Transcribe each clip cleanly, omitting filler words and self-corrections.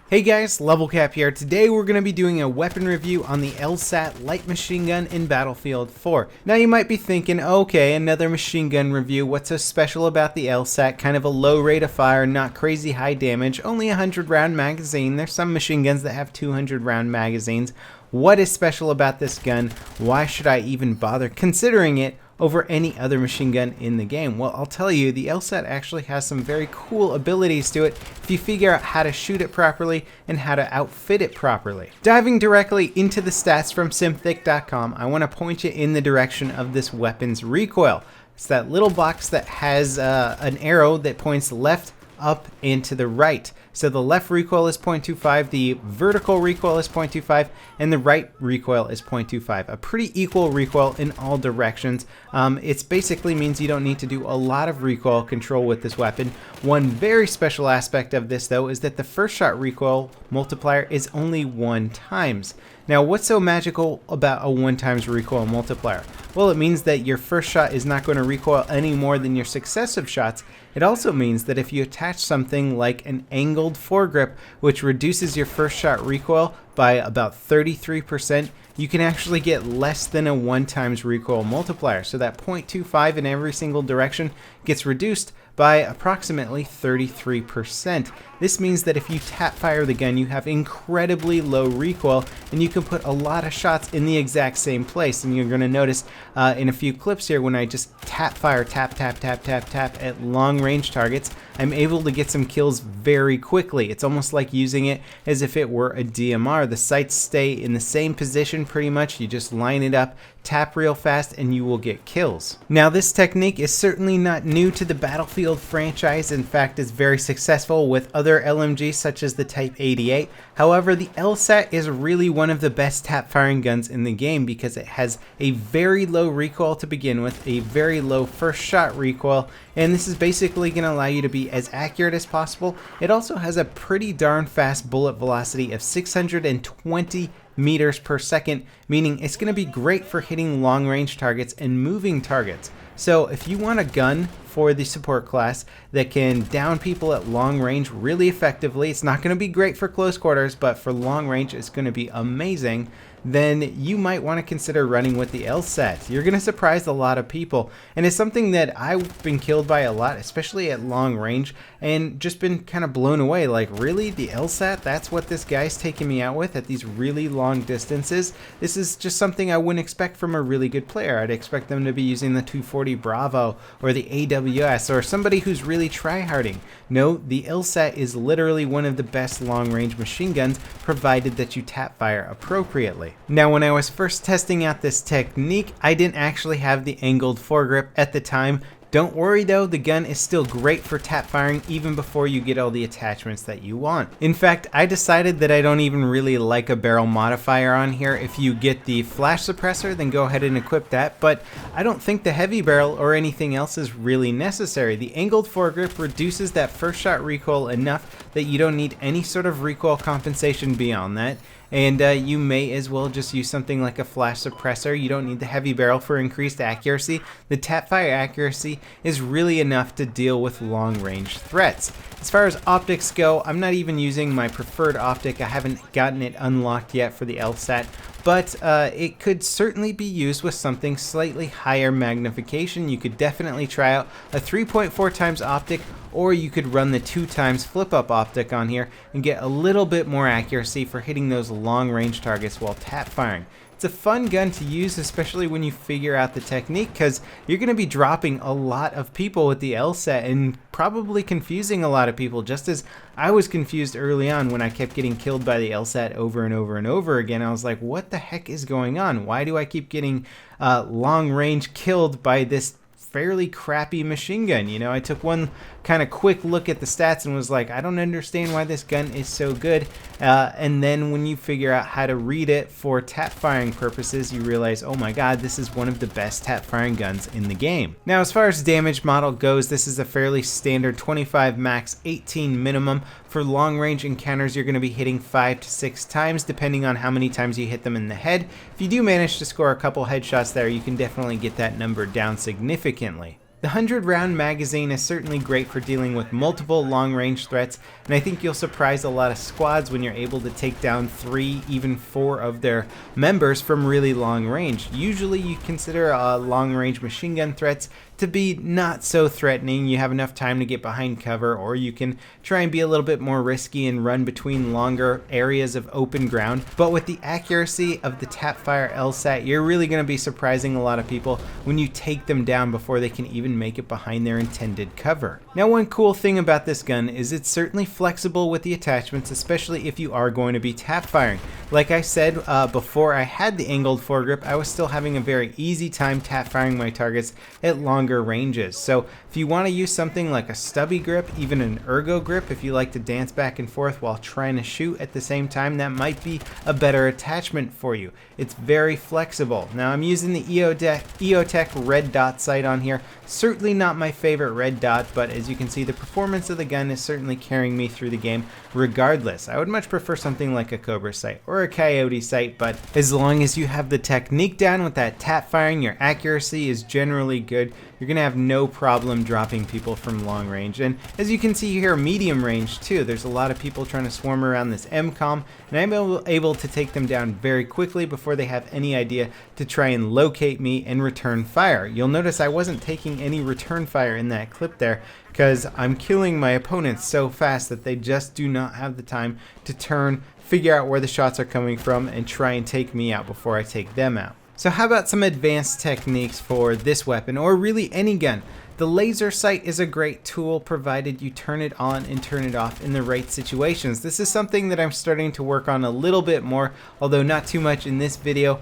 Hey guys, LevelCap here. Today we're going to be doing a weapon review on the LSAT light machine gun in Battlefield 4. Now you might be thinking, okay, another machine gun review. What's so special about the LSAT? Kind of a low rate of fire, not crazy high damage, only a 100 round magazine. There's some machine guns that have 200 round magazines. What is special about this gun? Why should I even bother considering it over any other machine gun in the game? Well, I'll tell you, the LSAT actually has some very cool abilities to it if you figure out how to shoot it properly and how to outfit it properly. Diving directly into the stats from simthick.com, I want to point you in the direction of this weapon's recoil. It's that little box that has an arrow that points left, up, and to the right. So the left recoil is 0.25, the vertical recoil is 0.25, and the right recoil is 0.25. A pretty equal recoil in all directions. It basically means you don't need to do a lot of recoil control with this weapon. One very special aspect of this though is that the first shot recoil multiplier is only 1 times. Now what's so magical about a 1 times recoil multiplier? Well, it means that your first shot is not going to recoil any more than your successive shots. It also means that if you attach something like an angled foregrip, which reduces your first shot recoil by about 33%, you can actually get less than a 1 times recoil multiplier. So that 0.25 in every single direction gets reduced by approximately 33%. This means that if you tap fire the gun, you have incredibly low recoil and you can put a lot of shots in the exact same place. And you're going to notice in a few clips here when I just tap fire, tap at long range targets, I'm able to get some kills very quickly. It's almost like using it as if it were a DMR. The sights stay in the same position pretty much. You just line it up, tap real fast, and you will get kills. Now this technique is certainly not new to the Battlefield franchise. In fact, it's very successful with other LMGs such as the Type 88. However, the LSAT is really one of the best tap firing guns in the game because it has a very low recoil to begin with, a very low first shot recoil, and this is basically going to allow you to be as accurate as possible. It also has a pretty darn fast bullet velocity of 620 meters per second, meaning it's going to be great for hitting long range targets and moving targets. So if you want a gun for the support class that can down people at long range really effectively, it's not going to be great for close quarters, but for long range it's going to be amazing, then you might want to consider running with the LSAT. You're going to surprise a lot of people, and it's something that I've been killed by a lot, especially at long range, and just been kind of blown away. Like, really? The LSAT? That's what this guy's taking me out with at these really long distances? This is just something I wouldn't expect from a really good player. I'd expect them to be using the 240 Bravo or the AWS or somebody who's really tryharding. No, the LSAT is literally one of the best long range machine guns, provided that you tap fire appropriately. Now, when I was first testing out this technique, I didn't actually have the angled foregrip at the time. Don't worry though, the gun is still great for tap firing even before you get all the attachments that you want. In fact, I decided that I don't even really like a barrel modifier on here. If you get the flash suppressor, then go ahead and equip that, but I don't think the heavy barrel or anything else is really necessary. The angled foregrip reduces that first shot recoil enough that you don't need any sort of recoil compensation beyond that. And you may as well just use something like a flash suppressor. You don't need the heavy barrel for increased accuracy. The tap fire accuracy is really enough to deal with long range threats. As far as optics go, I'm not even using my preferred optic. I haven't gotten it unlocked yet for the LSAT, but it could certainly be used with something slightly higher magnification. You could definitely try out a 3.4 times optic, or you could run the 2 times flip up optic on here and get a little bit more accuracy for hitting those long range targets while tap firing. It's a fun gun to use, especially when you figure out the technique, because you're going to be dropping a lot of people with the LSAT and probably confusing a lot of people, just as I was confused early on when I kept getting killed by the LSAT over and over and over again. I was like, what the heck is going on? Why do I keep getting long range killed by this fairly crappy machine gun? You know, I took one kind of quick look at the stats and was like, I don't understand why this gun is so good. And then when you figure out how to read it for tap firing purposes, you realize, oh my god, this is one of the best tap firing guns in the game. Now, as far as damage model goes, this is a fairly standard 25 max, 18 minimum. For long range encounters, you're going to be hitting 5 to 6 times, depending on how many times you hit them in the head. If you do manage to score a couple headshots there, you can definitely get that number down significantly. The 100-round magazine is certainly great for dealing with multiple long-range threats, and I think you'll surprise a lot of squads when you're able to take down 3, even 4 of their members from really long range. Usually you consider long-range machine gun threats to be not so threatening. You have enough time to get behind cover, or you can try and be a little bit more risky and run between longer areas of open ground. But with the accuracy of the Tapfire LSAT, you're really going to be surprising a lot of people when you take them down before they can even make it behind their intended cover. Now, one cool thing about this gun is it's certainly flexible with the attachments, especially if you are going to be tap firing. Like I said before I had the angled foregrip, I was still having a very easy time tap firing my targets at longer ranges. So if you want to use something like a stubby grip, even an ergo grip, if you like to dance back and forth while trying to shoot at the same time, that might be a better attachment for you. It's very flexible. Now I'm using the EOTech red dot sight on here. Certainly not my favorite red dot, but as you can see, the performance of the gun is certainly carrying me through the game regardless. I would much prefer something like a Cobra sight or a Coyote sight, but as long as you have the technique down with that tap firing, your accuracy is generally good. You're going to have no problem dropping people from long range. And as you can see here, medium range too. There's a lot of people trying to swarm around this MCOM, and I'm able to take them down very quickly before they have any idea to try and locate me and return fire. You'll notice I wasn't taking any return fire in that clip there because I'm killing my opponents so fast that they just do not have the time to turn, figure out where the shots are coming from, and try and take me out before I take them out. So how about some advanced techniques for this weapon, or really any gun? The laser sight is a great tool provided you turn it on and turn it off in the right situations. This is something that I'm starting to work on a little bit more, although not too much in this video.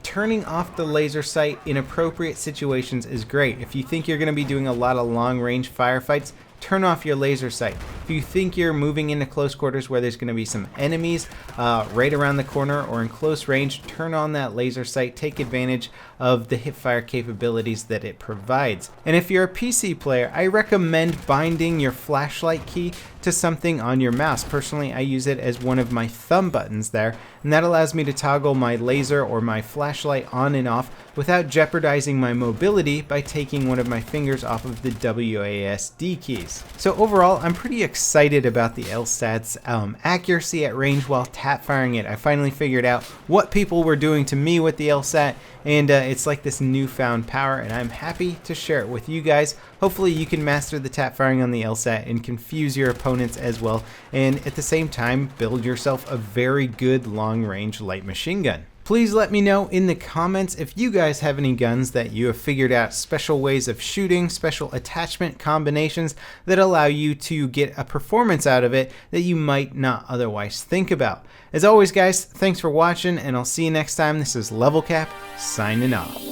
Turning off the laser sight in appropriate situations is great. If you think you're going to be doing a lot of long range firefights, turn off your laser sight. If you think you're moving into close quarters where there's going to be some enemies right around the corner or in close range, turn on that laser sight. Take advantage of the hipfire capabilities that it provides. And if you're a PC player, I recommend binding your flashlight key to something on your mouse. Personally, I use it as one of my thumb buttons there, and that allows me to toggle my laser or my flashlight on and off without jeopardizing my mobility by taking one of my fingers off of the WASD keys. So overall, I'm pretty excited about the LSAT's accuracy at range while tap firing it. I finally figured out what people were doing to me with the LSAT, and it's like this newfound power, and I'm happy to share it with you guys. Hopefully you can master the tap firing on the LSAT and confuse your opponents as well, and at the same time build yourself a very good long-range light machine gun. Please let me know in the comments if you guys have any guns that you have figured out special ways of shooting, special attachment combinations that allow you to get a performance out of it that you might not otherwise think about. As always guys, thanks for watching, and I'll see you next time. This is LevelCap signing off.